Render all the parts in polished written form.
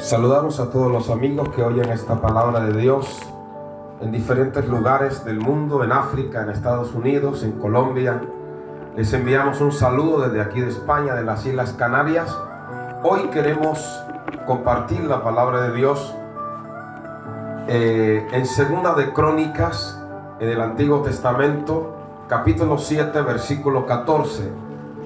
Saludamos a todos los amigos que oyen esta palabra de Dios en diferentes lugares del mundo, en África, en Estados Unidos, en Colombia. Les enviamos un saludo desde aquí de España, de las Islas Canarias. Hoy queremos compartir la palabra de Dios en Segunda de Crónicas, en el Antiguo Testamento, capítulo 7, versículo 14.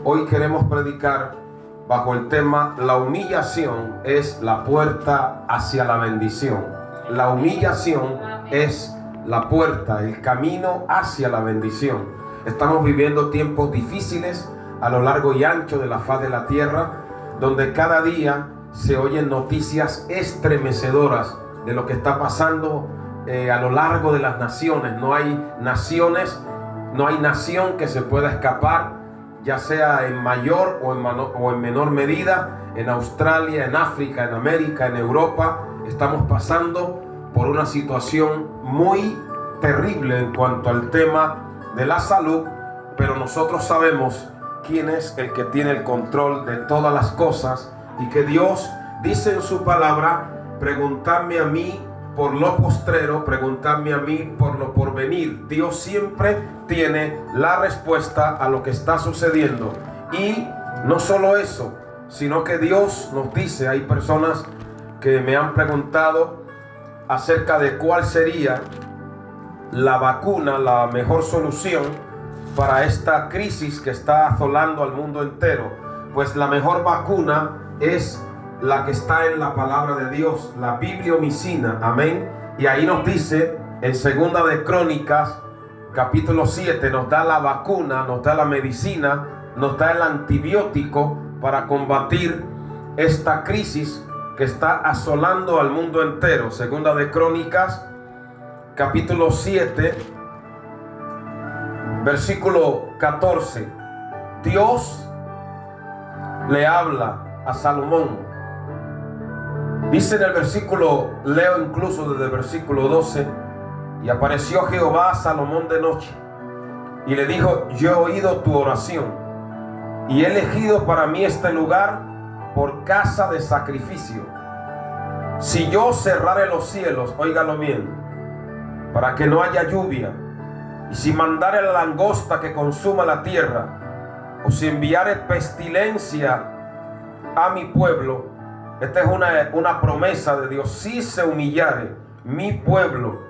Hoy queremos predicar bajo el tema: la humillación es la puerta hacia la bendición. La humillación es la puerta, el camino hacia la bendición. Estamos viviendo tiempos difíciles a lo largo y ancho de la faz de la tierra, donde cada día se oyen noticias estremecedoras de lo que está pasando a lo largo de las naciones. No hay nación que se pueda escapar, ya sea en mayor o en menor medida. En Australia, en África, en América, en Europa, estamos pasando por una situación muy terrible en cuanto al tema de la salud, pero nosotros sabemos quién es el que tiene el control de todas las cosas, y que Dios dice en su palabra: preguntadme a mí por lo postrero, preguntadme a mí por lo porvenir. Dios siempre tiene la respuesta a lo que está sucediendo. Y no solo eso, sino que Dios nos dice, hay personas que me han preguntado acerca de cuál sería la vacuna, la mejor solución para esta crisis que está asolando al mundo entero. Pues la mejor vacuna es la que está en la palabra de Dios, la bibliomicina. Amén. Y ahí nos dice en Segunda de Crónicas, capítulo 7, nos da la vacuna, nos da la medicina, nos da el antibiótico para combatir esta crisis que está asolando al mundo entero. Segunda de Crónicas, capítulo 7, versículo 14. Dios le habla a Salomón. Dice en el versículo, leo incluso desde el versículo 12: y apareció Jehová a Salomón de noche, y le dijo: yo he oído tu oración, y he elegido para mí este lugar por casa de sacrificio. Si yo cerrare los cielos, óigalo bien, para que no haya lluvia, y si mandare la langosta que consuma la tierra, o si enviare pestilencia a mi pueblo. Esta es una promesa de Dios: si se humillare mi pueblo,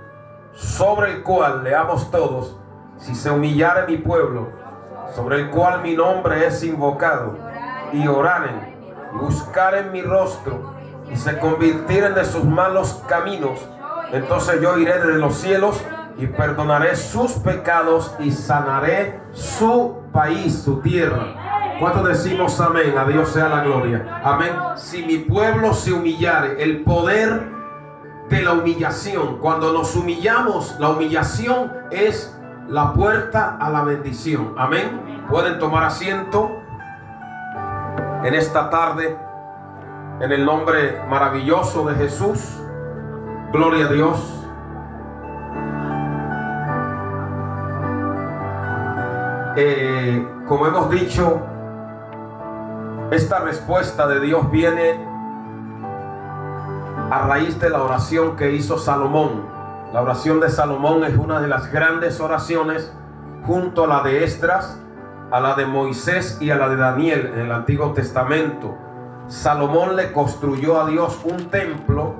sobre el cual, leamos todos, si se humillare mi pueblo, sobre el cual mi nombre es invocado, y oraren, y buscaren mi rostro, y se convirtieren de sus malos caminos, entonces yo iré desde los cielos y perdonaré sus pecados y sanaré su país, su tierra. ¿Cuántos decimos amén? A Dios sea la gloria. Amén. Si mi pueblo se humillare, el poder de la humillación. Cuando nos humillamos, la humillación es la puerta a la bendición. Amén. Pueden tomar asiento en esta tarde, en el nombre maravilloso de Jesús. Gloria a Dios. Como hemos dicho, esta respuesta de Dios viene a raíz de la oración que hizo Salomón. La oración de Salomón es una de las grandes oraciones, junto a la de Esdras, a la de Moisés y a la de Daniel en el Antiguo Testamento. Salomón le construyó a Dios un templo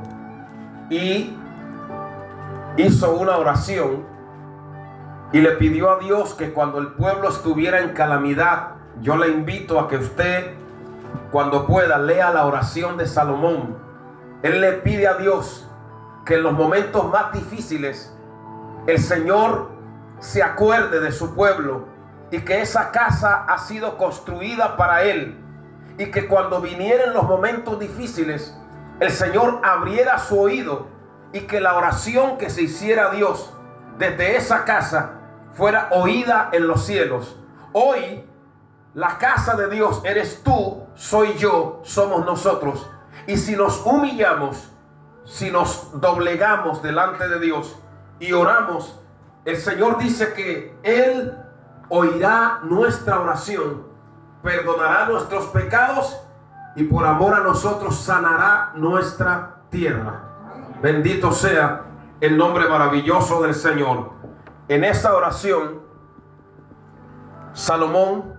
y hizo una oración, y le pidió a Dios que cuando el pueblo estuviera en calamidad, yo le invito a que usted, cuando pueda, lea la oración de Salomón. Él le pide a Dios que en los momentos más difíciles el Señor se acuerde de su pueblo, y que esa casa ha sido construida para Él, y que cuando vinieran los momentos difíciles el Señor abriera su oído, y que la oración que se hiciera a Dios desde esa casa fuera oída en los cielos. Hoy la casa de Dios eres tú, soy yo, somos nosotros. Y si nos humillamos, si nos doblegamos delante de Dios y oramos, el Señor dice que Él oirá nuestra oración, perdonará nuestros pecados y por amor a nosotros sanará nuestra tierra. Bendito sea el nombre maravilloso del Señor. En esta oración, Salomón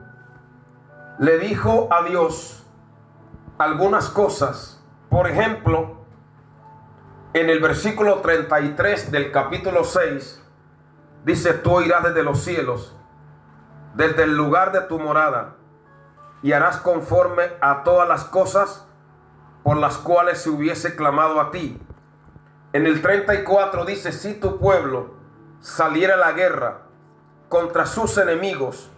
le dijo a Dios algunas cosas. Por ejemplo, en el versículo 33 del capítulo 6, dice: tú oirás desde los cielos, desde el lugar de tu morada, y harás conforme a todas las cosas por las cuales se hubiese clamado a ti. En el 34 dice: si tu pueblo saliera a la guerra contra sus enemigos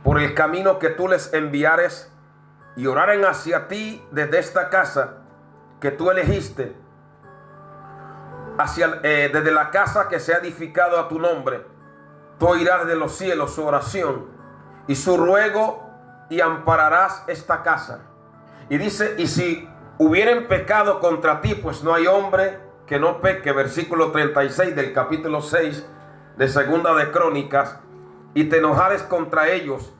por el camino que tú les enviares, y oraren hacia ti desde esta casa que tú elegiste, desde la casa que se ha edificado a tu nombre, tú oirás de los cielos su oración y su ruego, y ampararás esta casa. Y dice: y si hubieren pecado contra ti, pues no hay hombre que no peque. Versículo 36 del capítulo 6 de Segunda de Crónicas: y te enojares contra ellos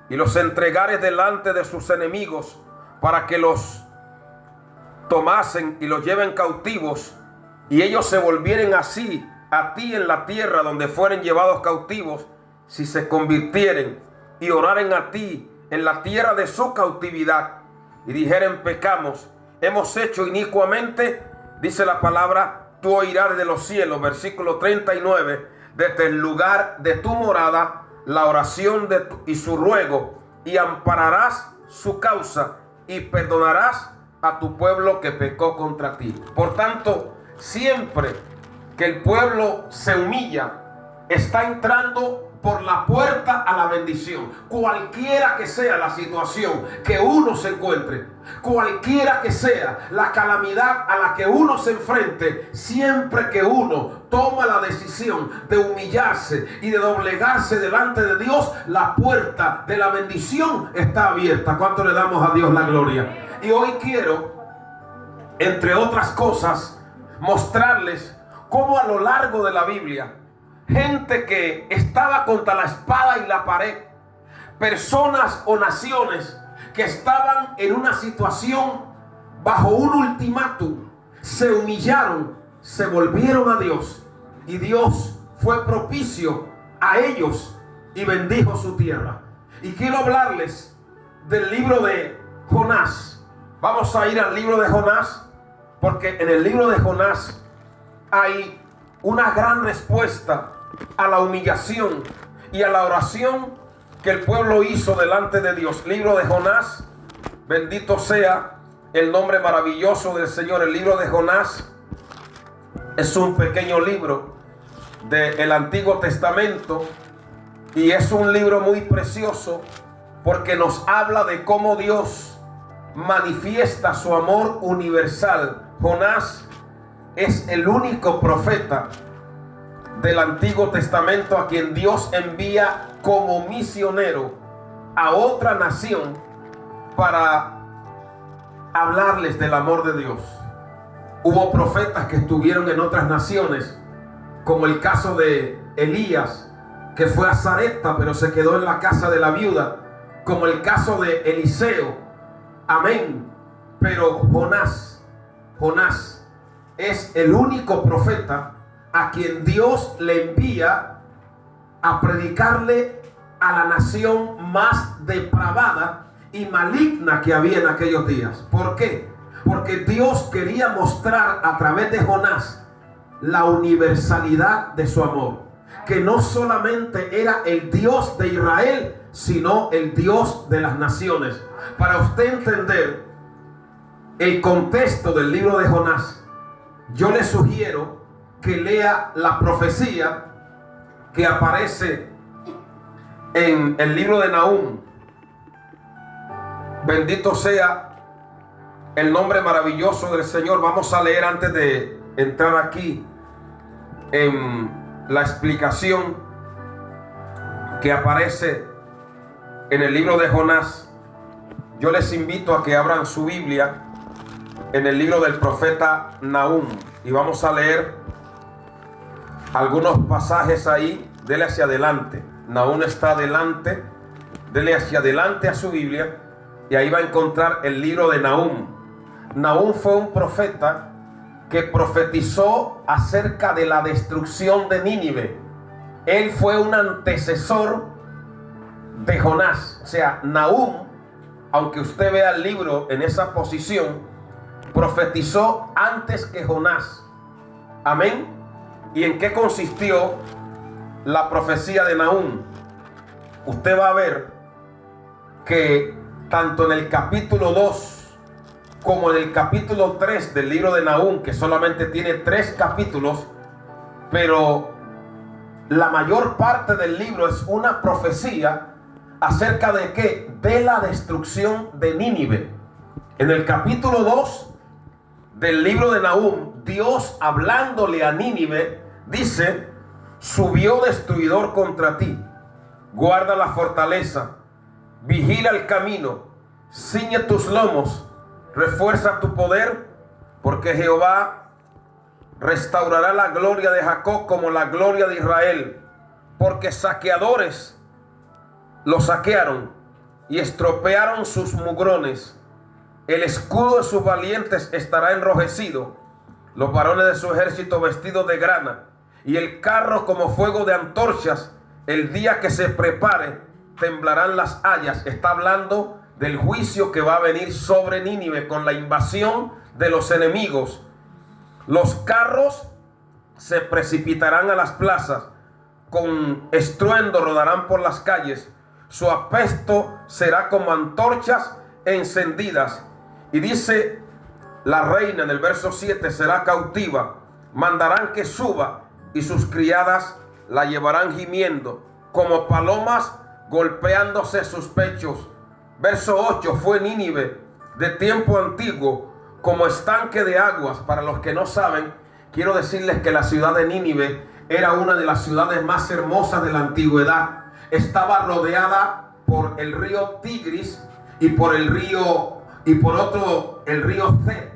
y los entregares delante de sus enemigos, para que los tomasen y los lleven cautivos, y ellos se volvieren así a ti en la tierra donde fueren llevados cautivos, si se convirtieren y oraren a ti en la tierra de su cautividad, y dijeren: pecamos, hemos hecho inicuamente, dice la palabra, tú oirás de los cielos, versículo 39, desde el lugar de tu morada, la oración y su ruego, y ampararás su causa, y perdonarás a tu pueblo que pecó contra ti. Por tanto, siempre que el pueblo se humilla, está entrando por la puerta a la bendición. Cualquiera que sea la situación que uno se encuentre, cualquiera que sea la calamidad a la que uno se enfrente, siempre que uno toma la decisión de humillarse y de doblegarse delante de Dios, la puerta de la bendición está abierta. ¿Cuánto le damos a Dios la gloria? Y hoy quiero, entre otras cosas, mostrarles cómo a lo largo de la Biblia, gente que estaba contra la espada y la pared, personas o naciones que estaban en una situación bajo un ultimátum, se humillaron, se volvieron a Dios, y Dios fue propicio a ellos y bendijo su tierra. Y quiero hablarles del libro de Jonás. Vamos a ir al libro de Jonás, porque en el libro de Jonás hay una gran respuesta a la humillación y a la oración que el pueblo hizo delante de Dios. Libro de Jonás, bendito sea el nombre maravilloso del Señor. El libro de Jonás es un pequeño libro del Antiguo Testamento, y es un libro muy precioso porque nos habla de cómo Dios manifiesta su amor universal. Jonás es el único profeta del Antiguo Testamento a quien Dios envía como misionero a otra nación para hablarles del amor de Dios. Hubo profetas que estuvieron en otras naciones, como el caso de Elías, que fue a Sarepta pero se quedó en la casa de la viuda, como el caso de Eliseo. Amén. Pero Jonás es el único profeta a quien Dios le envía a predicarle a la nación más depravada y maligna que había en aquellos días. ¿Por qué? Porque Dios quería mostrar a través de Jonás la universalidad de su amor, que no solamente era el Dios de Israel, sino el Dios de las naciones. Para usted entender el contexto del libro de Jonás, yo le sugiero que lea la profecía que aparece en el libro de Nahum. Bendito sea el nombre maravilloso del Señor. Vamos a leer antes de entrar aquí en la explicación que aparece en el libro de Jonás. Yo les invito a que abran su Biblia en el libro del profeta Nahum, y vamos a leer algunos pasajes ahí. Dele hacia adelante. Nahum está adelante. Dele hacia adelante a su Biblia y ahí va a encontrar el libro de Nahum. Nahum fue un profeta que profetizó acerca de la destrucción de Nínive. Él fue un antecesor de Jonás. O sea, Nahum, aunque usted vea el libro en esa posición, profetizó antes que Jonás. Amén. ¿Y en qué consistió la profecía de Nahum? Usted va a ver que tanto en el capítulo 2 como en el capítulo 3 del libro de Nahum, que solamente tiene 3 capítulos, pero la mayor parte del libro es una profecía acerca de ¿qué? De la destrucción de Nínive. En el capítulo 2 del libro de Nahum, Dios hablándole a Nínive dice: subió destruidor contra ti, guarda la fortaleza, vigila el camino, ciñe tus lomos, refuerza tu poder, porque Jehová restaurará la gloria de Jacob como la gloria de Israel, porque saqueadores lo saquearon y estropearon sus mugrones. El escudo de sus valientes estará enrojecido, los varones de su ejército vestidos de grana, y el carro como fuego de antorchas. El día que se prepare, temblarán las hayas. Está hablando del juicio que va a venir sobre Nínive con la invasión de los enemigos. Los carros se precipitarán a las plazas, con estruendo rodarán por las calles. Su apesto será como antorchas encendidas. Y dice la reina en el verso 7: será cautiva, mandarán que suba, y sus criadas la llevarán gimiendo, como palomas golpeándose sus pechos. Verso 8: fue Nínive de tiempo antiguo como estanque de aguas. Para los que no saben, quiero decirles que la ciudad de Nínive era una de las ciudades más hermosas de la antigüedad. Estaba rodeada por el río Tigris y por el río Cet,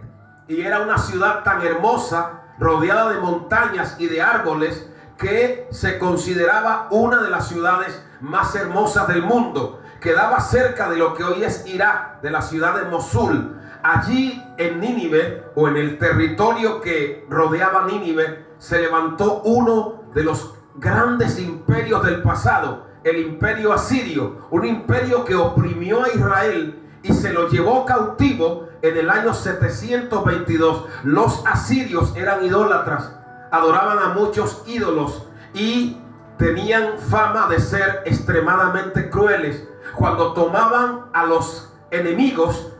y era una ciudad tan hermosa, rodeada de montañas y de árboles, que se consideraba una de las ciudades más hermosas del mundo. Quedaba cerca de lo que hoy es Irak, de la ciudad de Mosul. Allí en Nínive, o en el territorio que rodeaba Nínive, se levantó uno de los grandes imperios del pasado, el imperio asirio, un imperio que oprimió a Israel y se lo llevó cautivo en el año 722. Los asirios eran idólatras, adoraban a muchos ídolos y tenían fama de ser extremadamente crueles. Cuando tomaban a los enemigos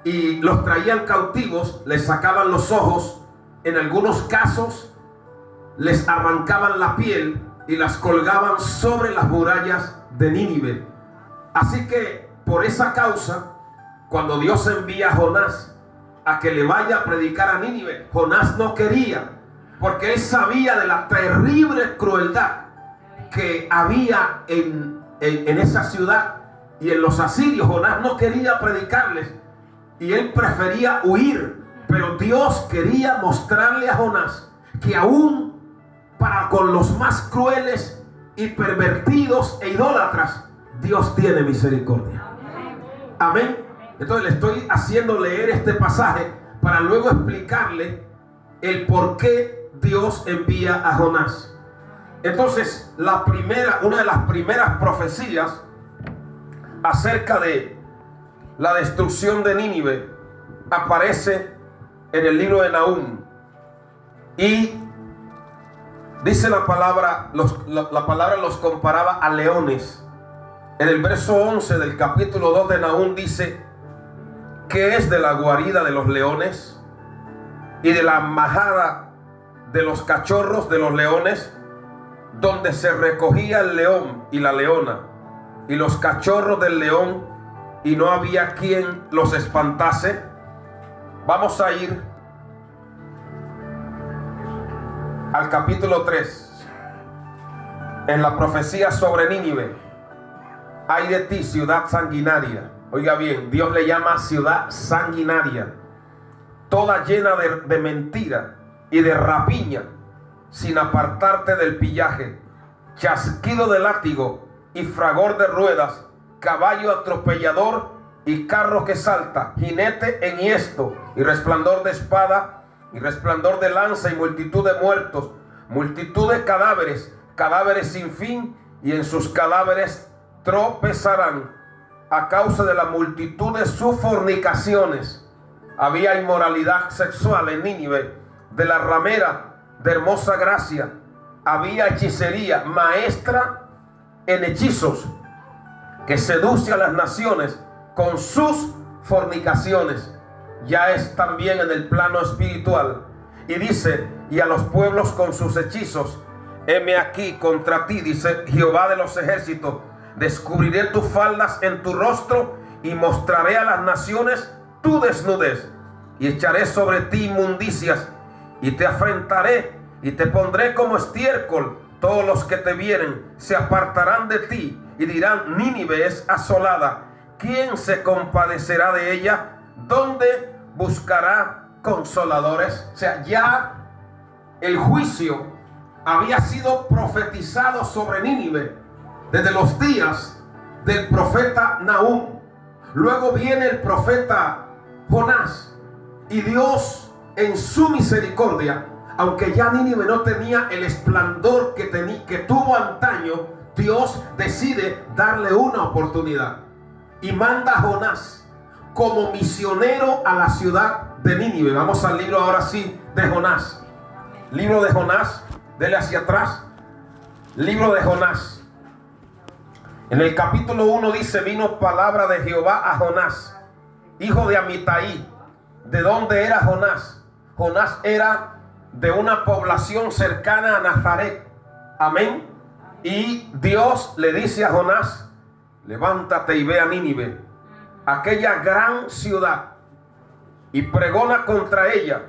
y los traían cautivos, les sacaban los ojos, en algunos casos les arrancaban la piel y las colgaban sobre las murallas de Nínive. Así que por esa causa, cuando Dios envía a Jonás a que le vaya a predicar a Nínive, Jonás no quería, porque él sabía de la terrible crueldad que había en esa ciudad y en los asirios. Jonás no quería predicarles y él prefería huir, pero Dios quería mostrarle a Jonás que aún para con los más crueles y pervertidos e idólatras, Dios tiene misericordia. Amén. Entonces le estoy haciendo leer este pasaje para luego explicarle el por qué Dios envía a Jonás. Entonces, una de las primeras profecías acerca de la destrucción de Nínive aparece en el libro de Nahum. Y dice la palabra los comparaba a leones. En el verso 11 del capítulo 2 de Nahum dice: ¿qué es de la guarida de los leones y de la majada de los cachorros de los leones, donde se recogía el león y la leona y los cachorros del león, y no había quien los espantase? Vamos a ir al capítulo 3, en la profecía sobre Nínive. Ay de ti, ciudad sanguinaria. Oiga bien, Dios le llama ciudad sanguinaria, toda llena de mentira y de rapiña, sin apartarte del pillaje, chasquido de látigo y fragor de ruedas, caballo atropellador y carro que salta, jinete enhiesto, y resplandor de espada, y resplandor de lanza, y multitud de muertos, multitud de cadáveres, cadáveres sin fin, y en sus cadáveres tropezarán a causa de la multitud de sus fornicaciones. Había inmoralidad sexual en Nínive, de la ramera de hermosa gracia. Había hechicería, maestra en hechizos, que seduce a las naciones con sus fornicaciones. Ya es también en el plano espiritual. Y dice, y a los pueblos con sus hechizos. Heme aquí contra ti, dice Jehová de los ejércitos, descubriré tus faldas en tu rostro y mostraré a las naciones tu desnudez, y echaré sobre ti inmundicias, y te afrentaré, y te pondré como estiércol. Todos los que te vieren se apartarán de ti, y dirán, Nínive es asolada. ¿Quién se compadecerá de ella? ¿Dónde buscará consoladores? O sea, ya el juicio había sido profetizado sobre Nínive desde los días del profeta Nahum. Luego viene el profeta Jonás, y Dios en su misericordia, aunque ya Nínive no tenía el esplendor que tuvo antaño, Dios decide darle una oportunidad y manda a Jonás como misionero a la ciudad de Nínive. Vamos al libro ahora sí de Jonás. Libro de Jonás, dele hacia atrás. Libro de Jonás. En el capítulo 1 dice, vino palabra de Jehová a Jonás, hijo de Amitai. ¿De dónde era Jonás? Jonás era de una población cercana a Nazaret. Amén. Y Dios le dice a Jonás, levántate y ve a Nínive, aquella gran ciudad, y pregona contra ella,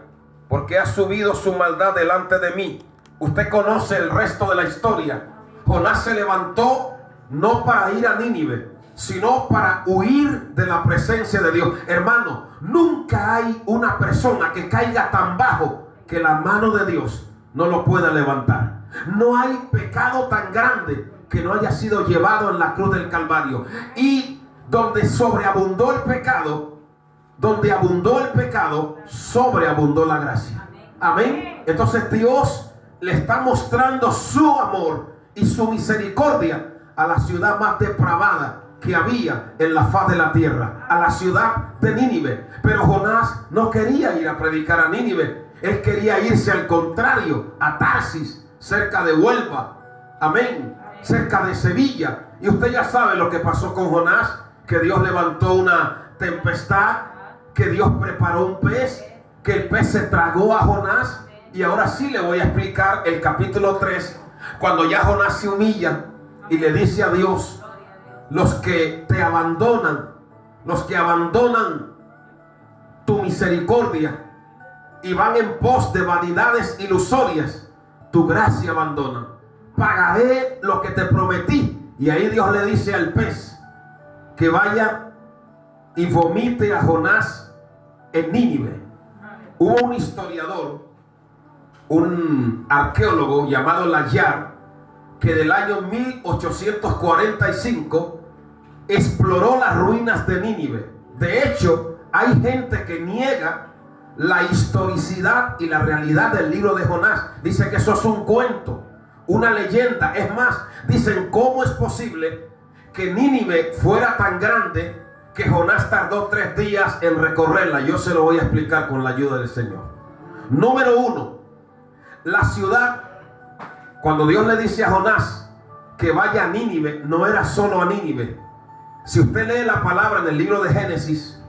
porque ha subido su maldad delante de mí. Usted conoce el resto de la historia. Jonás se levantó no para ir a Nínive, sino para huir de la presencia de Dios. Hermano, nunca hay una persona que caiga tan bajo que la mano de Dios no lo pueda levantar. No hay pecado tan grande que no haya sido llevado en la cruz del Calvario. Y donde sobreabundó el pecado, sobreabundó la gracia. Amén. Entonces Dios le está mostrando su amor y su misericordia a la ciudad más depravada que había en la faz de la tierra, a la ciudad de Nínive. Pero Jonás no quería ir a predicar a Nínive. Él quería irse al contrario, a Tarsis, cerca de Huelva. Amén. Cerca de Sevilla. Y usted ya sabe lo que pasó con Jonás, que Dios levantó una tempestad, que Dios preparó un pez, que el pez se tragó a Jonás. Y ahora sí le voy a explicar el capítulo 3, cuando ya Jonás se humilla y le dice a Dios, los que te abandonan, los que abandonan tu misericordia y van en pos de vanidades ilusorias, tu gracia abandona. Pagaré lo que te prometí. Y ahí Dios le dice al pez que vaya y vomite a Jonás en Nínive. Hubo un historiador, un arqueólogo llamado Layard, que del año 1845 exploró las ruinas de Nínive. De hecho, hay gente que niega la historicidad y la realidad del libro de Jonás. Dice que eso es un cuento, una leyenda. Es más, dicen, ¿cómo es posible que Nínive fuera tan grande que Jonás tardó 3 días en recorrerla? Yo se lo voy a explicar con la ayuda del Señor. Número 1, la ciudad, cuando Dios le dice a Jonás que vaya a Nínive, no era solo a Nínive. Si usted lee la palabra en el libro de Génesis,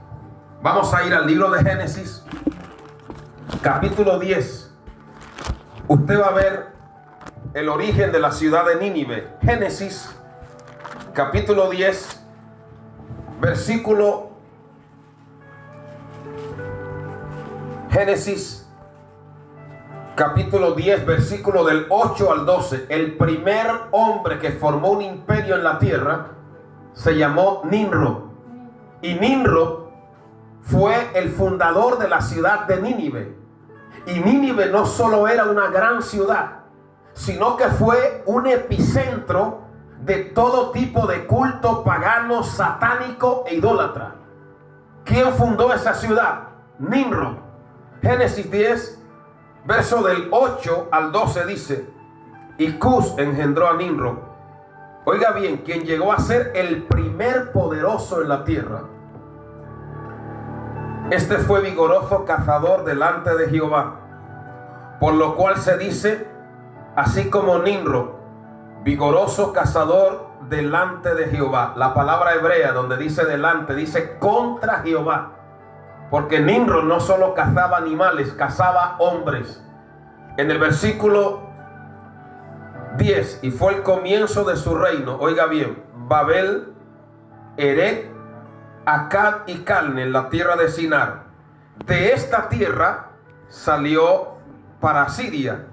vamos a ir al libro de Génesis, capítulo 10. Usted va a ver el origen de la ciudad de Nínive. Génesis, capítulo 10, versículo. Génesis, capítulo 10, versículo del 8 al 12. El primer hombre que formó un imperio en la tierra se llamó Nimrod. Y Nimrod fue el fundador de la ciudad de Nínive. Y Nínive no solo era una gran ciudad, sino que fue un epicentro de todo tipo de culto pagano, satánico e idólatra. ¿Quién fundó esa ciudad? Nimrod. Génesis 10, verso del 8 al 12 dice: y Cus engendró a Nimrod. Oiga bien, quien llegó a ser el primer poderoso en la tierra. Este fue vigoroso cazador delante de Jehová, por lo cual se dice, así como Nimrod, vigoroso cazador delante de Jehová. La palabra hebrea donde dice delante, dice contra Jehová, porque Nimrod no solo cazaba animales, cazaba hombres. En el versículo 10, y fue el comienzo de su reino, oiga bien, Babel, Erech, Accad y Calne, en la tierra de Sinar. De esta tierra salió para Siria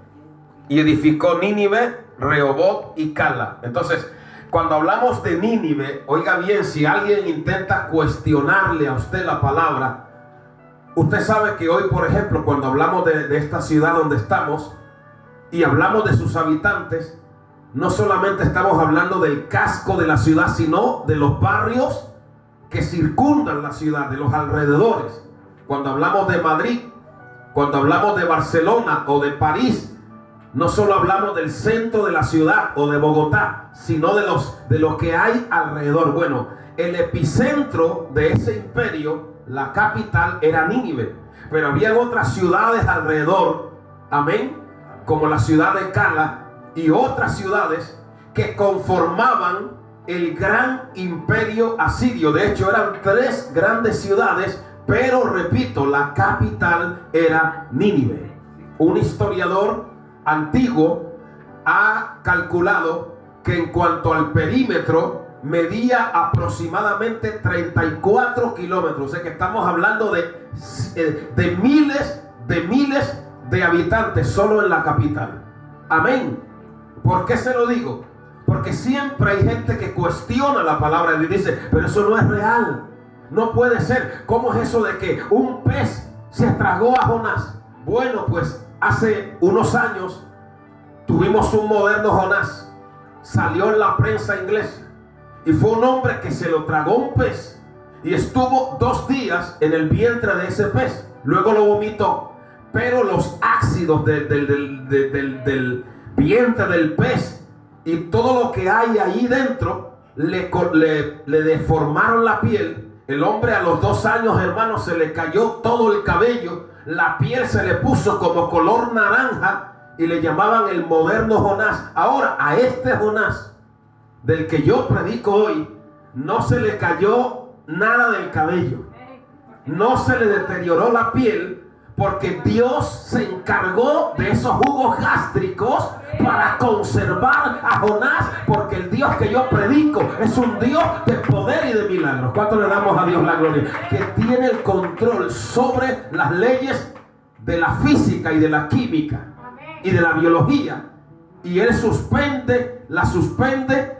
y edificó Nínive, Rehoboth y Cala. Entonces, cuando hablamos de Nínive, oiga bien, si alguien intenta cuestionarle a usted la palabra, usted sabe que hoy, por ejemplo, cuando hablamos de esta ciudad donde estamos y hablamos de sus habitantes, no solamente estamos hablando del casco de la ciudad, sino de los barrios que circundan la ciudad, de los alrededores. Cuando hablamos de Madrid, cuando hablamos de Barcelona o de París, no solo hablamos del centro de la ciudad o de Bogotá, sino de lo que hay alrededor. Bueno, el epicentro de ese imperio, la capital, era Nínive, pero había otras ciudades alrededor, amén, como la ciudad de Cala y otras ciudades que conformaban el gran imperio asirio. De hecho, eran 3 grandes ciudades, pero repito, la capital era Nínive. Un historiador antiguo ha calculado que en cuanto al perímetro medía aproximadamente 34 kilómetros. O sea que estamos hablando de miles de habitantes solo en la capital. Amén. ¿Por qué se lo digo? Porque siempre hay gente que cuestiona la palabra y dice, pero eso no es real, no puede ser. ¿Cómo es eso de que un pez se tragó a Jonás? Bueno, pues hace unos años tuvimos un moderno Jonás, salió en la prensa inglesa y fue un hombre que se lo tragó un pez y estuvo 2 días en el vientre de ese pez, luego lo vomitó, pero los ácidos del vientre del pez y todo lo que hay ahí dentro le deformaron la piel. El hombre a los 2 años, hermano, se le cayó todo el cabello, la piel se le puso como color naranja y le llamaban el moderno Jonás. Ahora, a este Jonás del que yo predico hoy, no se le cayó nada del cabello, no se le deterioró la piel, porque Dios se encargó de esos jugos gástricos para conservar a Jonás, porque el Dios que yo predico es un Dios de poder y de milagros. ¿Cuánto le damos a Dios la gloria? Que tiene el control sobre las leyes de la física y de la química y de la biología. Y Él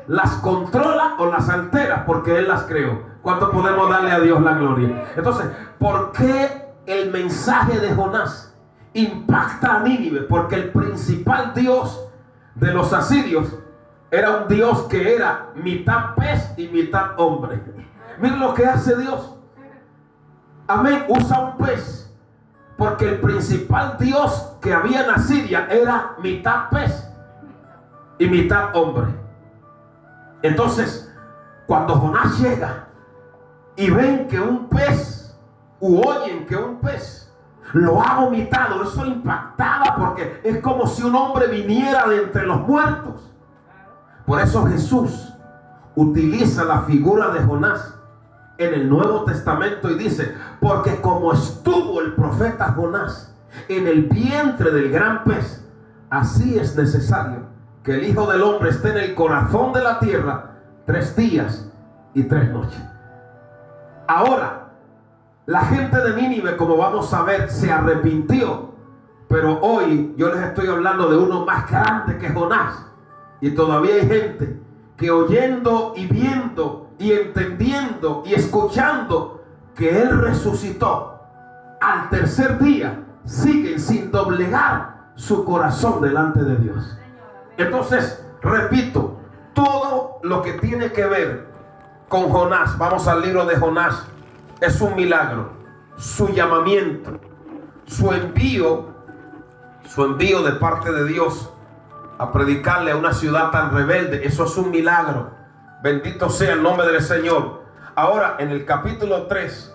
las controla o las altera, porque Él las creó. ¿Cuánto podemos darle a Dios la gloria? Entonces, ¿por qué el mensaje de Jonás impacta a Nínive? Porque el principal dios de los asirios era un dios que era mitad pez y mitad hombre. Miren lo que hace Dios. Amén. Usa un pez, porque el principal dios que había en Asiria era mitad pez y mitad hombre. Entonces, cuando Jonás llega y ven que un pez, u oyen que un pez lo ha vomitado, eso impactaba, porque es como si un hombre viniera de entre los muertos. Por eso Jesús utiliza la figura de Jonás en el Nuevo Testamento y dice, porque como estuvo el profeta Jonás en el vientre del gran pez, así es necesario que el Hijo del Hombre esté en el corazón de la tierra 3 días y 3 noches. Ahora, la gente de Nínive, como vamos a ver, se arrepintió. Pero hoy yo les estoy hablando de uno más grande que Jonás. Y todavía hay gente que oyendo y viendo y entendiendo y escuchando que Él resucitó, al 3er día siguen sin doblegar su corazón delante de Dios. Entonces, repito, todo lo que tiene que ver con Jonás, vamos al libro de Jonás, es un milagro. Su llamamiento, su envío de parte de Dios a predicarle a una ciudad tan rebelde, eso es un milagro. Bendito sea el nombre del Señor. Ahora, en el capítulo 3,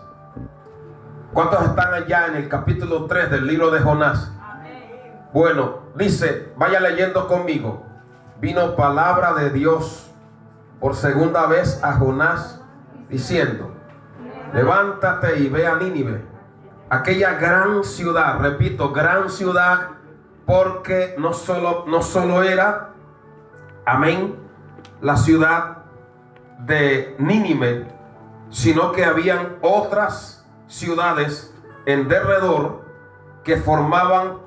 ¿cuántos están allá en el capítulo 3 del libro de Jonás? Bueno, dice, vaya leyendo conmigo. Vino palabra de Dios por segunda vez a Jonás, diciendo: levántate y ve a Nínive, aquella gran ciudad. Repito, gran ciudad, porque no solo era, amén, la ciudad de Nínive, sino que habían otras ciudades en derredor que formaban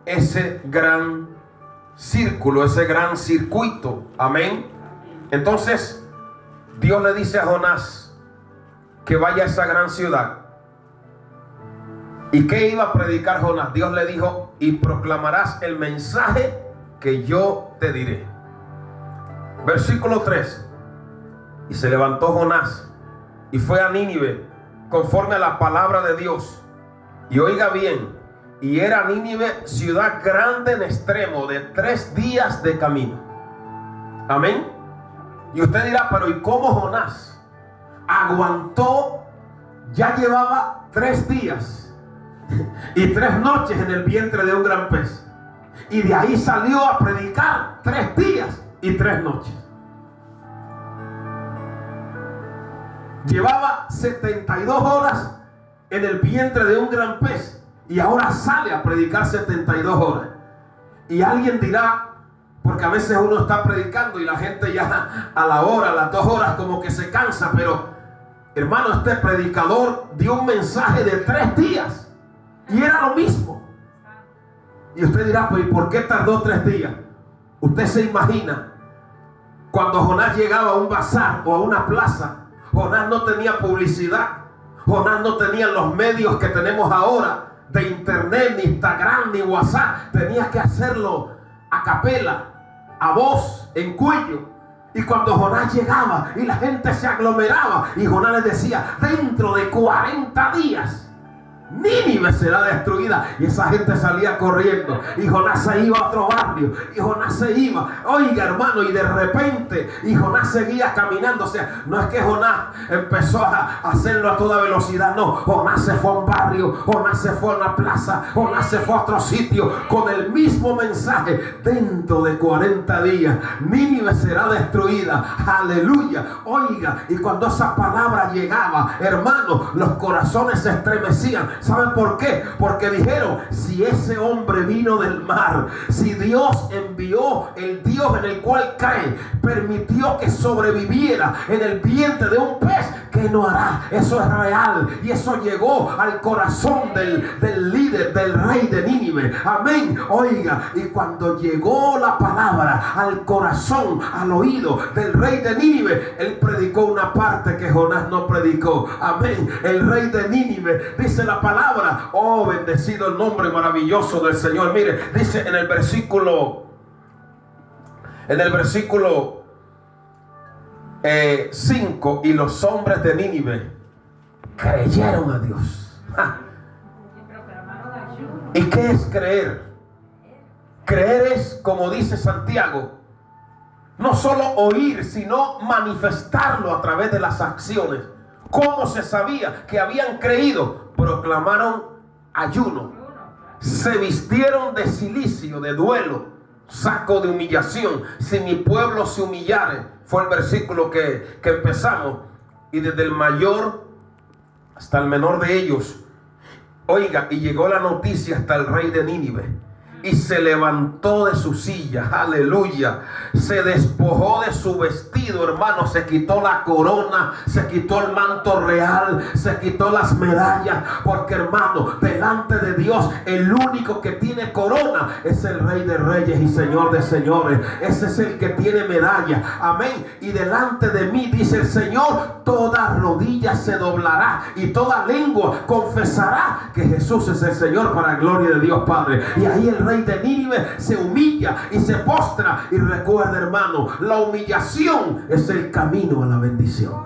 ese gran círculo, ese gran circuito. Amén. Entonces Dios le dice a Jonás que vaya a esa gran ciudad. ¿Y qué iba a predicar Jonás? Dios le dijo: y proclamarás el mensaje que yo te diré. Versículo 3. Y se levantó Jonás y fue a Nínive conforme a la palabra de Dios. Y oiga bien, y era Nínive ciudad grande en extremo, de 3 días de camino. Amén. Y usted dirá: pero ¿y cómo Jonás aguantó? Ya llevaba 3 días y 3 noches en el vientre de un gran pez, y de ahí salió a predicar 3 días y 3 noches. Llevaba 72 horas en el vientre de un gran pez, y ahora sale a predicar 72 horas. Y alguien dirá, porque a veces uno está predicando y la gente ya a la hora, a las 2 horas como que se cansa, pero hermano, este predicador dio un mensaje de 3 días y era lo mismo. Y usted dirá: pero ¿y por qué tardó 3 días? Usted se imagina, cuando Jonás llegaba a un bazar o a una plaza, Jonás no tenía publicidad, Jonás no tenía los medios que tenemos ahora de internet, ni Instagram, ni WhatsApp. Tenía que hacerlo a capela, a voz, en cuello. Y cuando Jonás llegaba y la gente se aglomeraba, y Jonás les decía: dentro de 40 días Nínive será destruida. Y esa gente salía corriendo, y Jonás se iba a otro barrio, y Jonás se iba. Oiga, hermano, y de repente, y Jonás seguía caminando. O sea, no es que Jonás empezó a hacerlo a toda velocidad, no. Jonás se fue a un barrio, Jonás se fue a una plaza, Jonás se fue a otro sitio con el mismo mensaje: dentro de 40 días Nínive será destruida. Aleluya. Oiga, y cuando esa palabra llegaba, hermano, los corazones se estremecían. ¿Saben por qué? Porque dijeron: si ese hombre vino del mar, si Dios envió, el Dios en el cual cree, permitió que sobreviviera en el vientre de un pez, ¿qué no hará? Eso es real. Y eso llegó al corazón del líder, del rey de Nínive. Amén. Oiga, y cuando llegó la palabra al corazón, al oído del rey de Nínive, él predicó una parte que Jonás no predicó. Amén. El rey de Nínive, dice la palabra, oh, bendecido el nombre maravilloso del Señor. Mire, dice en el versículo 5: y los hombres de Nínive creyeron a Dios. ¡Ja! ¿Y qué es creer? Creer es, como dice Santiago, no solo oír, sino manifestarlo a través de las acciones. ¿Cómo se sabía que habían creído? Proclamaron ayuno, se vistieron de cilicio, de duelo, saco de humillación. Si mi pueblo se humillare, fue el versículo que empezamos, y desde el mayor hasta el menor de ellos. Oiga, y llegó la noticia hasta el rey de Nínive, y se levantó de su silla, aleluya, se despojó de su vestido, hermano, se quitó la corona, se quitó el manto real, se quitó las medallas, porque, hermano, delante de Dios el único que tiene corona es el Rey de Reyes y Señor de Señores. Ese es el que tiene medalla, amén. Y delante de mí, dice el Señor, toda rodilla se doblará y toda lengua confesará que Jesús es el Señor, para gloria de Dios Padre. Y ahí el rey de Nínive se humilla y se postra. Y recuerda, hermano, la humillación es el camino a la bendición.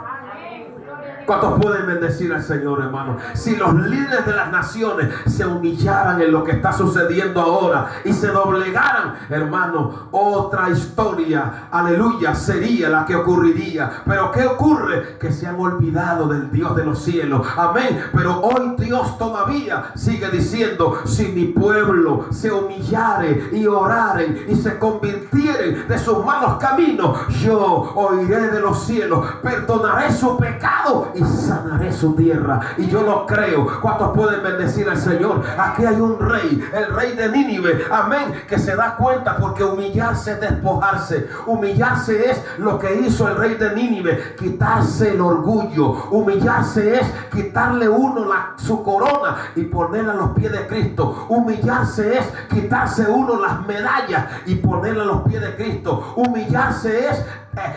¿Cuántos pueden bendecir al Señor, hermano? Si los líderes de las naciones se humillaran en lo que está sucediendo ahora y se doblegaran, hermano, otra historia, aleluya, sería la que ocurriría. Pero ¿qué ocurre? Que se han olvidado del Dios de los cielos. Amén. Pero hoy Dios todavía sigue diciendo: si mi pueblo se humillare y oraren y se convirtieren de sus malos caminos, yo oiré de los cielos, perdonaré su pecado y sanaré su tierra. Y yo lo creo. ¿Cuántos pueden bendecir al Señor? Aquí hay un rey, el rey de Nínive, amén, que se da cuenta, porque humillarse es despojarse. Humillarse es lo que hizo el rey de Nínive, quitarse el orgullo. Humillarse es quitarle uno su corona y ponerla a los pies de Cristo. Humillarse es quitarse uno las medallas y ponerla a los pies de Cristo. Humillarse es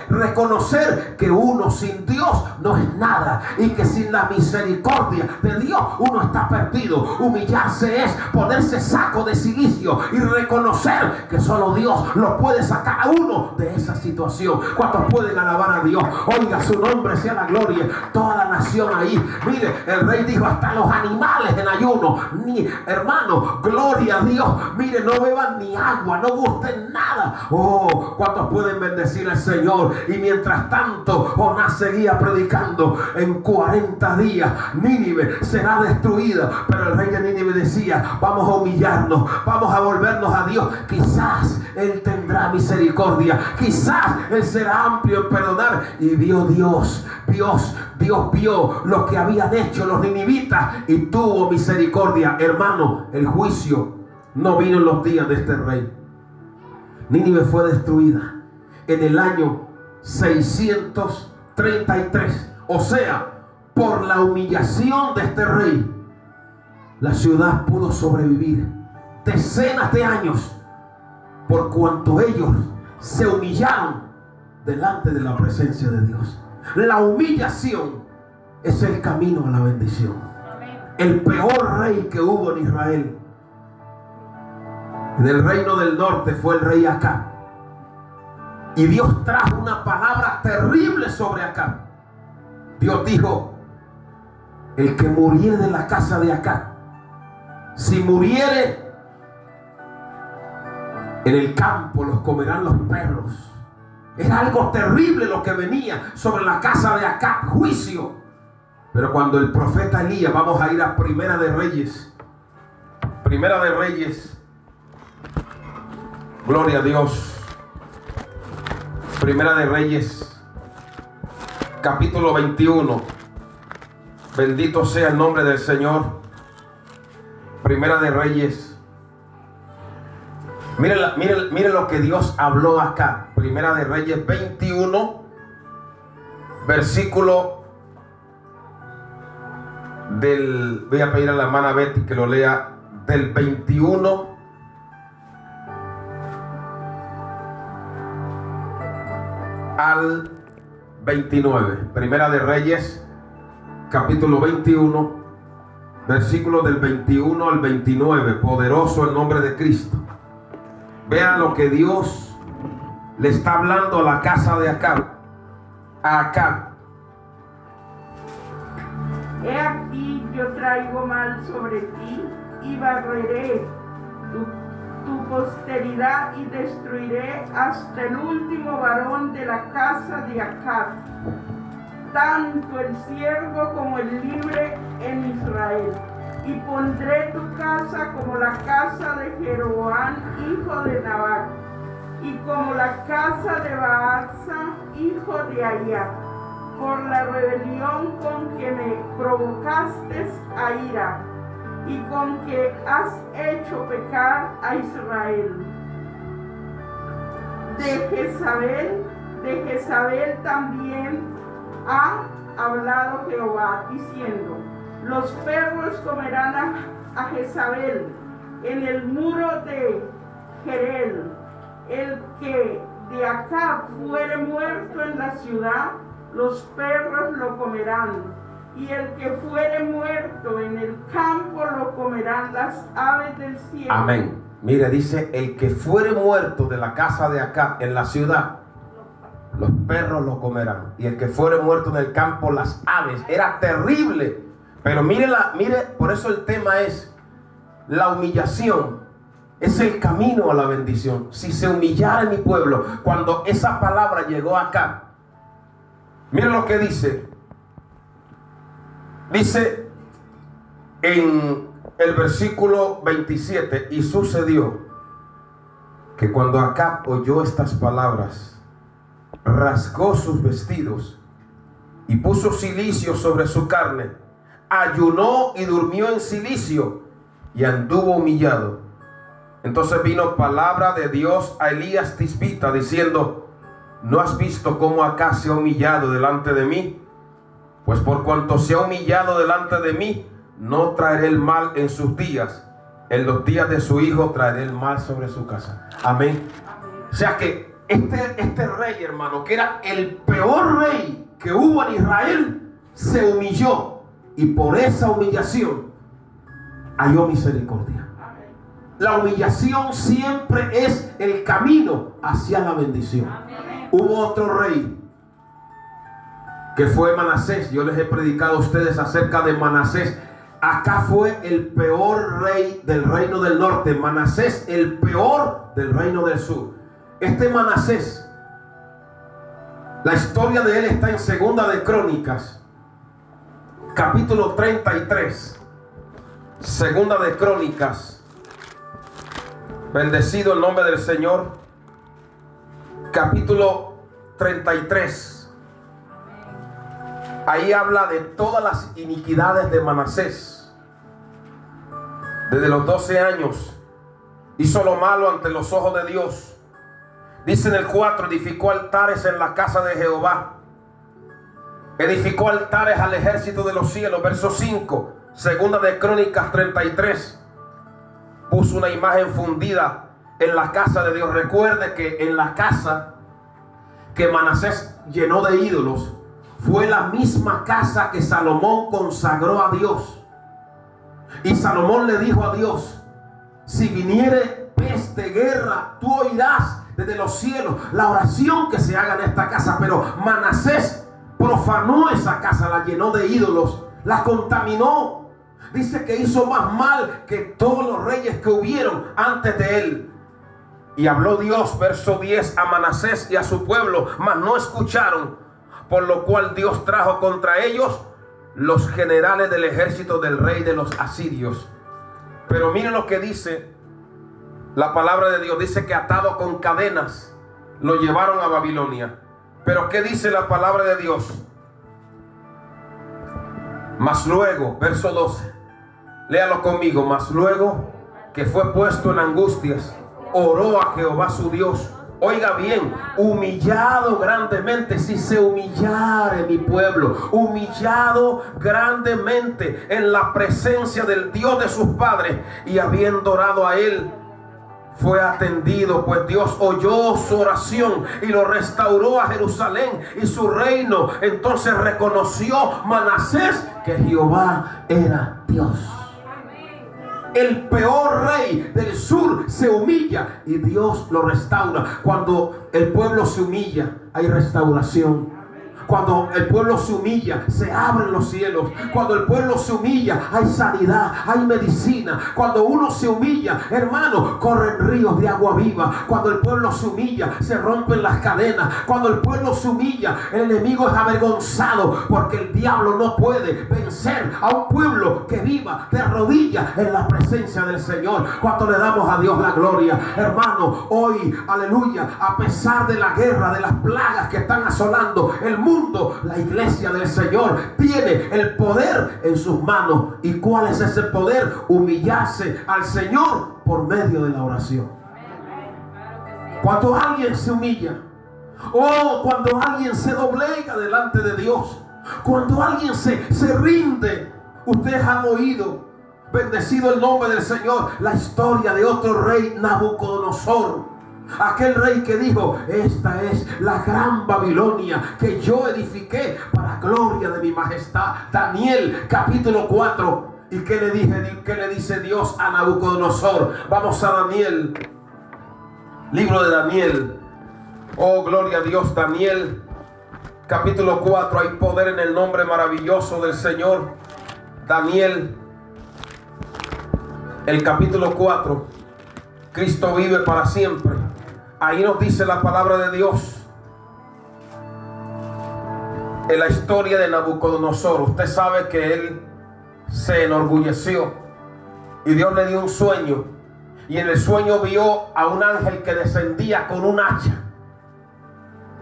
reconocer que uno sin Dios no es nada y que sin la misericordia de Dios uno está perdido. Humillarse es ponerse saco de cilicio y reconocer que solo Dios lo puede sacar a uno de esa situación. ¿Cuántos pueden alabar a Dios? Oiga, su nombre sea la gloria. Toda la nación ahí. Mire, el rey dijo: hasta los animales en ayuno. Hermano, gloria a Dios. Mire, no beban ni agua, no gusten nada. Oh, ¿cuántos pueden bendecir al Señor? Y mientras tanto, Jonás seguía predicando: en 40 días Nínive será destruida. Pero el rey de Nínive decía: vamos a humillarnos, vamos a volvernos a Dios. Quizás Él tendrá misericordia, quizás Él será amplio en perdonar. Y vio Dios vio lo que habían hecho los ninivitas y tuvo misericordia. Hermano, el juicio no vino en los días de este rey. Nínive fue destruida en el año 633. O sea, por la humillación de este rey, la ciudad pudo sobrevivir decenas de años, por cuanto ellos se humillaron delante de la presencia de Dios. La humillación es el camino a la bendición. El peor rey que hubo en Israel, en el reino del norte, fue el rey Acab. Y Dios trajo una palabra terrible sobre Acab. Dios dijo: el que muriere de la casa de Acab, si muriere en el campo, los comerán los perros. Era algo terrible lo que venía sobre la casa de Acab, juicio. Pero cuando el profeta Elías, vamos a ir a Primera de Reyes, gloria a Dios. Primera de Reyes, capítulo 21. Bendito sea el nombre del Señor. Primera de Reyes. Mire lo que Dios habló acá. Primera de Reyes 21, versículo voy a pedir a la hermana Betty que lo lea, del 21 al 29. Primera de Reyes, capítulo 21, versículo del 21 al 29. Poderoso el nombre de Cristo. Vean lo que Dios le está hablando a la casa de Acab. A Acab. He aquí, yo traigo mal sobre ti y barreré tu posteridad y destruiré hasta el último varón de la casa de Acab, tanto el siervo como el libre en Israel. Y pondré tu casa como la casa de Jeroboam, hijo de Nabat, y como la casa de Baasa, hijo de Ahía, por la rebelión con que me provocaste a ira, y con que has hecho pecar a Israel. De Jezabel también ha hablado Jehová, diciendo: los perros comerán a Jezabel en el muro de Jerel. El que de Acab fuere muerto en la ciudad, los perros lo comerán. Y el que fuere muerto en el campo, lo comerán las aves del cielo. Amén. Mire, dice: el que fuere muerto de la casa de Acab en la ciudad, los perros lo comerán, y el que fuere muerto en el campo, las aves. Era terrible. Pero mire, por eso el tema es la humillación. Es el camino a la bendición. Si se humillara mi pueblo, cuando esa palabra llegó acá, mire lo que dice. Dice en el versículo 27, y sucedió que cuando Acab oyó estas palabras, rasgó sus vestidos y puso cilicio sobre su carne, ayunó y durmió en cilicio y anduvo humillado. Entonces vino palabra de Dios a Elías Tisbita diciendo: ¿no has visto cómo Acab se ha humillado delante de mí? Pues por cuanto se ha humillado delante de mí, no traeré el mal en sus días. En los días de su hijo traeré el mal sobre su casa. Amén. O sea que este rey, hermano, que era el peor rey que hubo en Israel, se humilló, y por esa humillación halló misericordia. La humillación siempre es el camino hacia la bendición. Hubo otro rey que fue Manasés. Yo les he predicado a ustedes acerca de Manasés. Acá fue el peor rey del reino del norte. Manasés, el peor del reino del sur. Este Manasés, la historia de él está en Segunda de Crónicas, capítulo 33. Segunda de Crónicas. Bendecido el nombre del Señor. Capítulo 33. Ahí habla de todas las iniquidades de Manasés. Desde los 12 años hizo lo malo ante los ojos de Dios. Dice en el 4: edificó altares en la casa de Jehová. Edificó altares al ejército de los cielos. Verso 5, Segunda de Crónicas 33. Puso una imagen fundida en la casa de Dios. Recuerde que en la casa que Manasés llenó de ídolos fue la misma casa que Salomón consagró a Dios. Y Salomón le dijo a Dios: si viniere peste, guerra, tú oirás desde los cielos la oración que se haga en esta casa. Pero Manasés profanó esa casa, la llenó de ídolos, la contaminó. Dice que hizo más mal que todos los reyes que hubieron antes de él. Y habló Dios, verso 10, a Manasés y a su pueblo, mas no escucharon. Por lo cual Dios trajo contra ellos los generales del ejército del rey de los asirios. Pero miren lo que dice la palabra de Dios. Dice que atado con cadenas lo llevaron a Babilonia. Pero ¿qué dice la palabra de Dios? Mas luego, verso 12, léalo conmigo. Mas luego que fue puesto en angustias, oró a Jehová su Dios. Oiga bien, humillado grandemente. Si se humillare mi pueblo, humillado grandemente en la presencia del Dios de sus padres, y habiendo orado a él, fue atendido, pues Dios oyó su oración y lo restauró a Jerusalén y su reino. Entonces reconoció Manasés que Jehová era Dios. El peor rey del sur se humilla y Dios lo restaura. Cuando el pueblo se humilla, hay restauración. Cuando el pueblo se humilla, se abren los cielos. Cuando el pueblo se humilla, hay sanidad, hay medicina. Cuando uno se humilla, hermano, corren ríos de agua viva. Cuando el pueblo se humilla, se rompen las cadenas. Cuando el pueblo se humilla, el enemigo es avergonzado, porque el diablo no puede vencer a un pueblo que viva de rodillas en la presencia del Señor. Cuando le damos a Dios la gloria, hermano, hoy, aleluya, a pesar de la guerra, de las plagas que están asolando el mundo, la iglesia del Señor tiene el poder en sus manos. ¿Y cuál es ese poder? Humillarse al Señor por medio de la oración. Cuando alguien se humilla, cuando alguien se doblega delante de Dios, cuando alguien se rinde. Ustedes han oído, bendecido el nombre del Señor, la historia de otro rey, Nabucodonosor. Aquel rey que dijo: esta es la gran Babilonia que yo edifiqué para gloria de mi majestad. Daniel capítulo 4. ¿Y qué le dice Dios a Nabucodonosor? Vamos a Daniel, libro de Daniel, Oh, gloria a Dios. Daniel capítulo 4. Hay poder en el nombre maravilloso del Señor. Daniel, el capítulo 4. Cristo vive para siempre. Ahí nos dice la palabra de Dios en la historia de Nabucodonosor. Usted sabe que él se enorgulleció y Dios le dio un sueño, y en el sueño vio a un ángel que descendía con un hacha,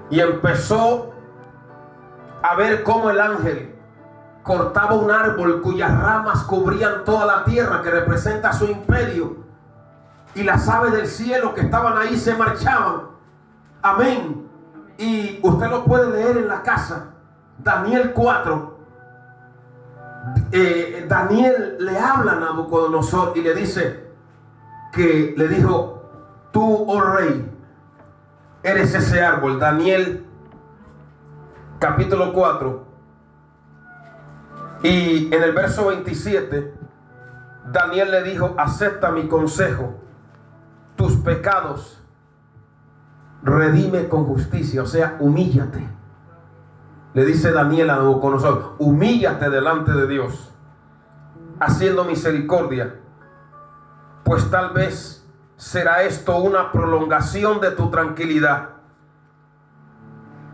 y empezó a ver cómo el ángel cortaba un árbol cuyas ramas cubrían toda la tierra, que representa su imperio, y las aves del cielo que estaban ahí se marchaban. Amén. Y usted lo puede leer en la casa. Daniel 4. Daniel le habla a Nabucodonosor y le dice que le dijo: tú, oh rey, eres ese árbol. Daniel capítulo 4. Y en el verso 27, Daniel le dijo: acepta mi consejo, tus pecados redime con justicia. O sea, humíllate. Le dice Daniel a Nabucodonosor: humíllate delante de Dios, haciendo misericordia, pues tal vez será esto una prolongación de tu tranquilidad.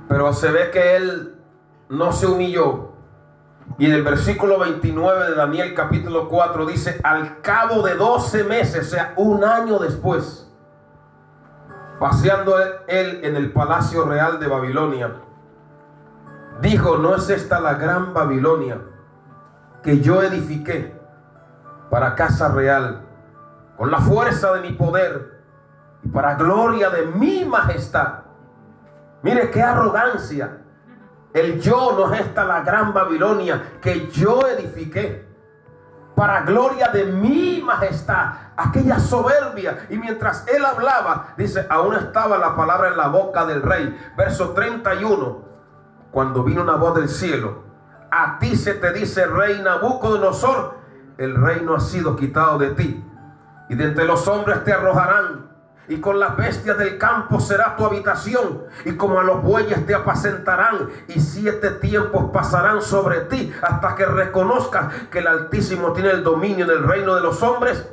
Pero se ve que él no se humilló. Y en el versículo 29 de Daniel capítulo 4 dice: al cabo de 12 meses, o sea, un año después, paseando él en el palacio real de Babilonia, dijo: ¿no es esta la gran Babilonia que yo edifiqué para casa real, con la fuerza de mi poder y para gloria de mi majestad? Mire qué arrogancia. El yo: no es esta la gran Babilonia que yo edifiqué para gloria de mi majestad. Aquella soberbia. Y mientras él hablaba, dice, aún estaba la palabra en la boca del rey. Verso 31. Cuando vino una voz del cielo: a ti se te dice, rey Nabucodonosor, el reino ha sido quitado de ti, y de entre los hombres te arrojarán, y con las bestias del campo será tu habitación, y como a los bueyes te apacentarán, y 7 tiempos pasarán sobre ti, hasta que reconozcas que el Altísimo tiene el dominio en el reino de los hombres,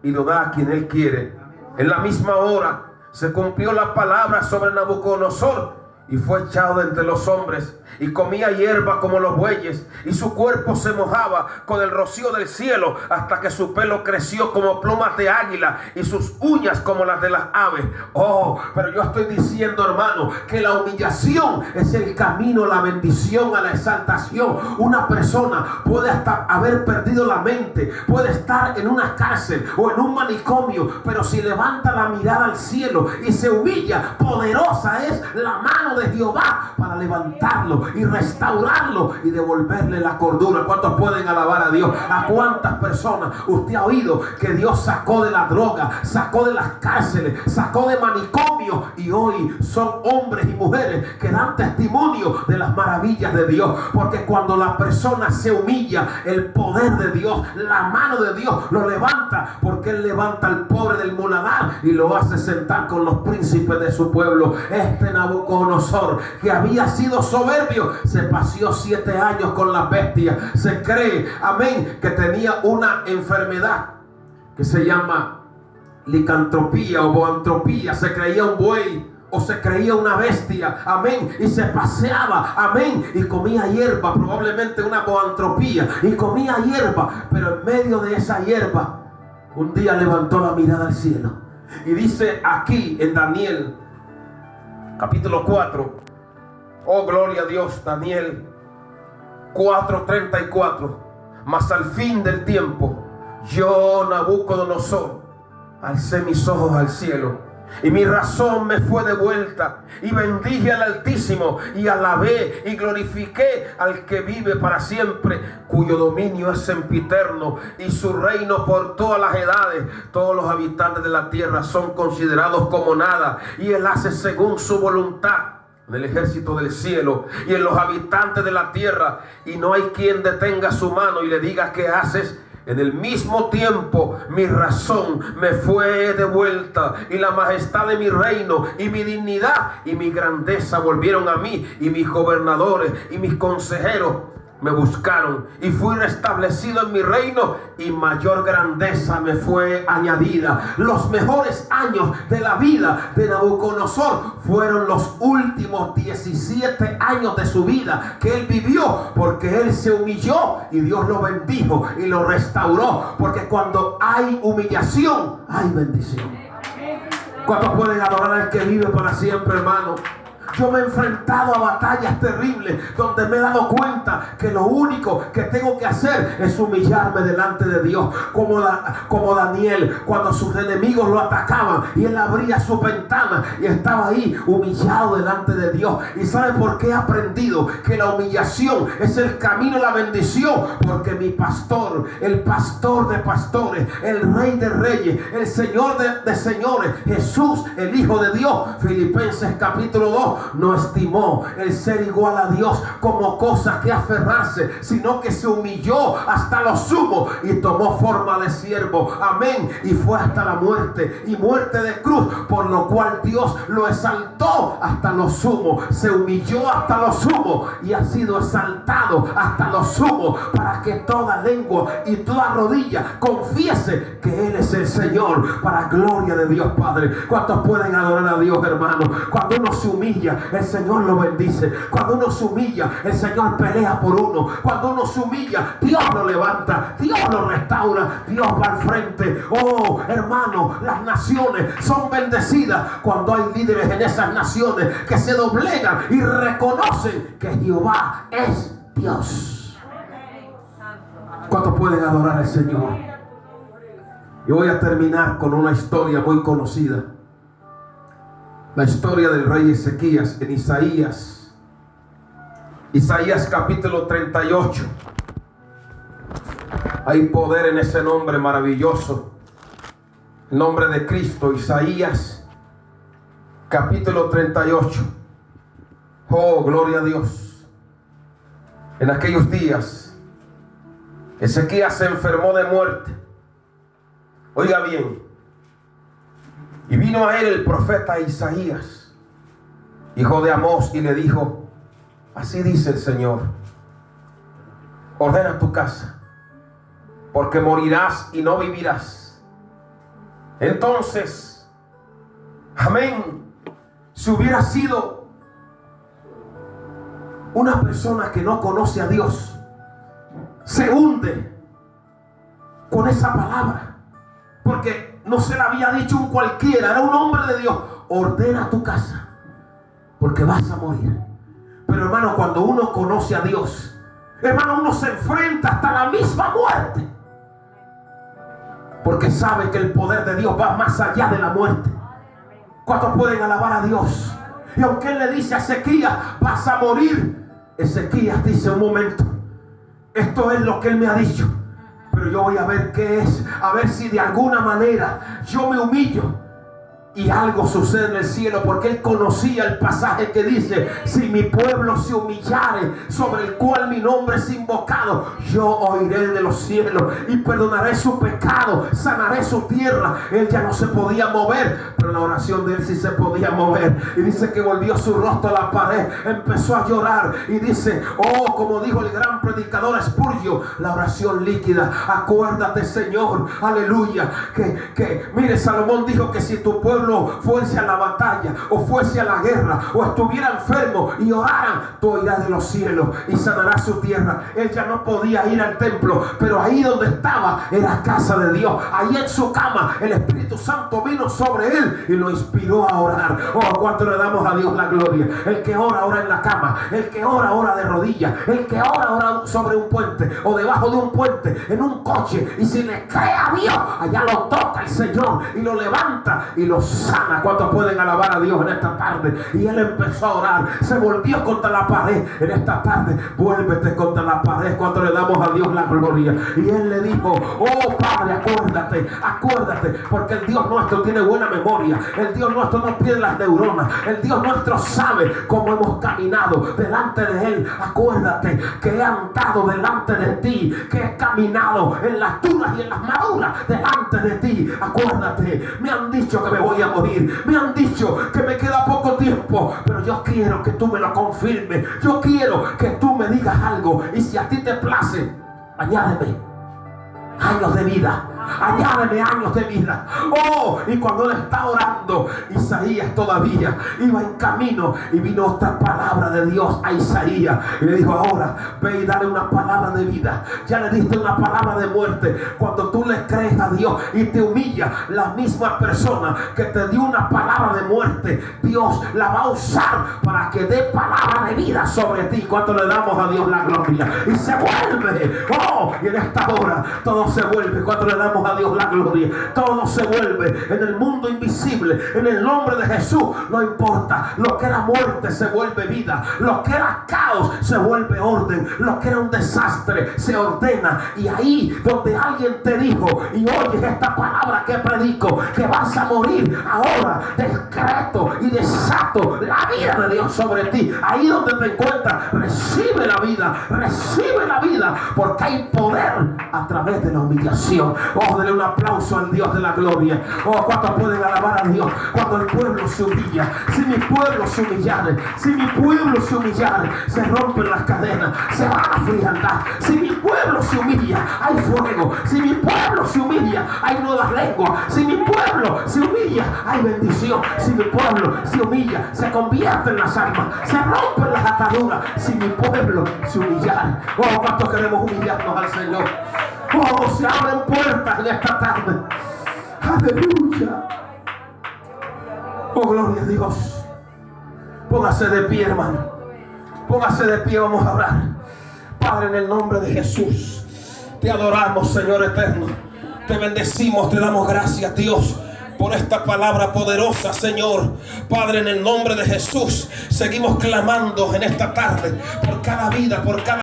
y lo da a quien él quiere. En la misma hora se cumplió la palabra sobre Nabucodonosor, y fue echado de entre los hombres, y comía hierba como los bueyes, y su cuerpo se mojaba con el rocío del cielo, hasta que su pelo creció como plumas de águila, y sus uñas como las de las aves. Oh, pero yo estoy diciendo, hermano, que la humillación es el camino a la bendición, a la exaltación. Una persona puede hasta haber perdido la mente, puede estar en una cárcel o en un manicomio, pero si levanta la mirada al cielo y se humilla, poderosa es la mano de Jehová para levantarlo y restaurarlo y devolverle la cordura. ¿Cuántos pueden alabar a Dios? ¿A cuántas personas usted ha oído que Dios sacó de la droga, sacó de las cárceles, sacó de manicomios, y hoy son hombres y mujeres que dan testimonio de las maravillas de Dios? Porque cuando la persona se humilla, el poder de Dios, la mano de Dios lo levanta, porque Él levanta al pobre del muladar y lo hace sentar con los príncipes de su pueblo. Este Nabucodonosor, que había sido soberbio, se paseó 7 años con las bestias. Se cree, amén, que tenía una enfermedad que se llama licantropía o boantropía. Se creía un buey o se creía una bestia, amén, y se paseaba, amén, y comía hierba, probablemente una boantropía, y comía hierba. Pero en medio de esa hierba, un día levantó la mirada al cielo y dice aquí en Daniel capítulo 4, oh gloria a Dios, Daniel 4:34: mas al fin del tiempo, yo, Nabucodonosor, alcé mis ojos al cielo, y mi razón me fue devuelta, y bendije al Altísimo, y alabé y glorifiqué al que vive para siempre, cuyo dominio es sempiterno, y su reino por todas las edades. Todos los habitantes de la tierra son considerados como nada, y Él hace según su voluntad en el ejército del cielo y en los habitantes de la tierra, y no hay quien detenga su mano y le diga: ¿qué haces? En el mismo tiempo mi razón me fue devuelta y la majestad de mi reino y mi dignidad y mi grandeza volvieron a mí, y mis gobernadores y mis consejeros me buscaron, y fui restablecido en mi reino, y mayor grandeza me fue añadida. Los mejores años de la vida de Nabucodonosor fueron los últimos 17 años de su vida que él vivió, porque él se humilló y Dios lo bendijo y lo restauró, porque cuando hay humillación hay bendición. ¿Cuántos pueden adorar al que vive para siempre, hermano? Yo me he enfrentado a batallas terribles donde me he dado cuenta que lo único que tengo que hacer es humillarme delante de Dios, como Daniel, cuando sus enemigos lo atacaban y él abría su ventana y estaba ahí humillado delante de Dios. ¿Y sabe por qué he aprendido que la humillación es el camino a la bendición? Porque mi pastor, el pastor de pastores, el rey de reyes, el señor de señores, Jesús, el Hijo de Dios, Filipenses capítulo 2, no estimó el ser igual a Dios como cosa que aferrarse, sino que se humilló hasta lo sumo y tomó forma de siervo. Amén. Y fue hasta la muerte, y muerte de cruz, por lo cual Dios lo exaltó hasta lo sumo. Se humilló hasta lo sumo y ha sido exaltado hasta lo sumo, para que toda lengua y toda rodilla confiese que Él es el Señor, para gloria de Dios Padre. ¿Cuántos pueden adorar a Dios, hermano? Cuando uno se humilla, el Señor lo bendice. Cuando uno se humilla, el Señor pelea por uno. Cuando uno se humilla, Dios lo levanta, Dios lo restaura, Dios va al frente. Oh, hermano, las naciones son bendecidas cuando hay líderes en esas naciones que se doblegan y reconocen que Jehová es Dios. ¿Cuántos pueden adorar al Señor? Yo voy a terminar con una historia muy conocida. La historia del rey Ezequías en Isaías. Isaías capítulo 38. Hay poder en ese nombre maravilloso, el nombre de Cristo. Isaías capítulo 38. Oh, gloria a Dios. En aquellos días Ezequías se enfermó de muerte. Oiga bien. Y vino a él el profeta Isaías, hijo de Amós, y le dijo: así dice el Señor, ordena tu casa, porque morirás y no vivirás. Entonces, amén, si hubiera sido una persona que no conoce a Dios, se hunde con esa palabra, porque no se la había dicho un cualquiera, era un hombre de Dios. Ordena tu casa, porque vas a morir. Pero hermano, cuando uno conoce a Dios, hermano, uno se enfrenta hasta la misma muerte, porque sabe que el poder de Dios va más allá de la muerte. ¿Cuántos pueden alabar a Dios? Y aunque él le dice a Ezequías: vas a morir, Ezequías dice: un momento, esto es lo que él me ha dicho, pero yo voy a ver qué es, a ver si de alguna manera yo me humillo y algo sucede en el cielo, porque él conocía el pasaje que dice: si mi pueblo se humillare, sobre el cual mi nombre es invocado, yo oiré de los cielos y perdonaré su pecado, sanaré su tierra. Él ya no se podía mover, pero la oración de él sí se podía mover. Y dice que volvió su rostro a la pared, empezó a llorar y dice: oh, como dijo el gran predicador Spurgeon, la oración líquida. Acuérdate, Señor, aleluya, que mire, Salomón dijo que si tu pueblo fuese a la batalla o fuese a la guerra o estuviera enfermo y oraran, tú oirás de los cielos y sanarás su tierra. Él ya no podía ir al templo, pero ahí donde estaba era casa de Dios. Ahí en su cama el Espíritu Santo vino sobre él y lo inspiró a orar. Oh, cuánto le damos a Dios la gloria. El que ora, ora en la cama. El que ora, ora de rodillas. El que ora, ora sobre un puente o debajo de un puente, en un coche, y si le cree a Dios, allá lo toca el Señor y lo levanta y lo sana. ¿Cuántos pueden alabar a Dios en esta tarde? Y él empezó a orar, se volvió contra la pared. En esta tarde, vuélvete contra la pared cuando le damos a Dios la gloria. Y él le dijo: oh Padre, acuérdate, porque el Dios nuestro tiene buena memoria. El Dios nuestro no pierde las neuronas. El Dios nuestro sabe cómo hemos caminado delante de él. Acuérdate que he andado delante de ti, que he caminado en las duras y en las maduras delante de ti. Acuérdate, me han dicho que me voy a morir, me han dicho que me queda poco tiempo, pero yo quiero que tú me lo confirmes. Yo quiero que tú me digas algo, y si a ti te place, añádeme años de vida. Añádeme años de vida. Oh, y cuando él está orando, Isaías todavía iba en camino, y vino otra palabra de Dios a Isaías y le dijo: ahora ve y dale una palabra de vida. Ya le diste una palabra de muerte. Cuando tú le crees a Dios y te humillas, la misma persona que te dio una palabra de muerte, Dios la va a usar para que dé palabra de vida sobre ti. Cuando le damos a Dios la gloria, y se vuelve. Oh, y en esta hora todo se vuelve. Cuando le damos a Dios la gloria, todo se vuelve en el mundo invisible. En el nombre de Jesús, no importa, lo que era muerte se vuelve vida, lo que era caos se vuelve orden, lo que era un desastre se ordena. Y ahí donde alguien te dijo y oyes esta palabra que predico, que vas a morir, ahora decreto y desato la vida de Dios sobre ti. Ahí donde te encuentras, recibe la vida, porque hay poder a través de la humillación. Oh, denle un aplauso al Dios de la gloria. Oh, ¿cuántos pueden alabar a Dios cuando el pueblo se humilla? Si mi pueblo se humillare, se rompen las cadenas, se va la frialdad. Si mi pueblo se humilla, hay fuego. Si mi pueblo se humilla, hay nuevas lenguas. Si mi pueblo se humilla, hay bendición. Si mi pueblo se humilla, se convierten las almas, se rompen las ataduras. Si mi pueblo se humillare. Oh, ¿cuántos queremos humillarnos al Señor? Oh, se abren puertas en esta tarde. Aleluya. Oh, gloria a Dios. Póngase de pie, hermano. Póngase de pie, vamos a orar. Padre, en el nombre de Jesús, te adoramos, Señor eterno. Te bendecimos, te damos gracias, Dios, por esta palabra poderosa, Señor. Padre, en el nombre de Jesús, seguimos clamando en esta tarde por cada vida, por cada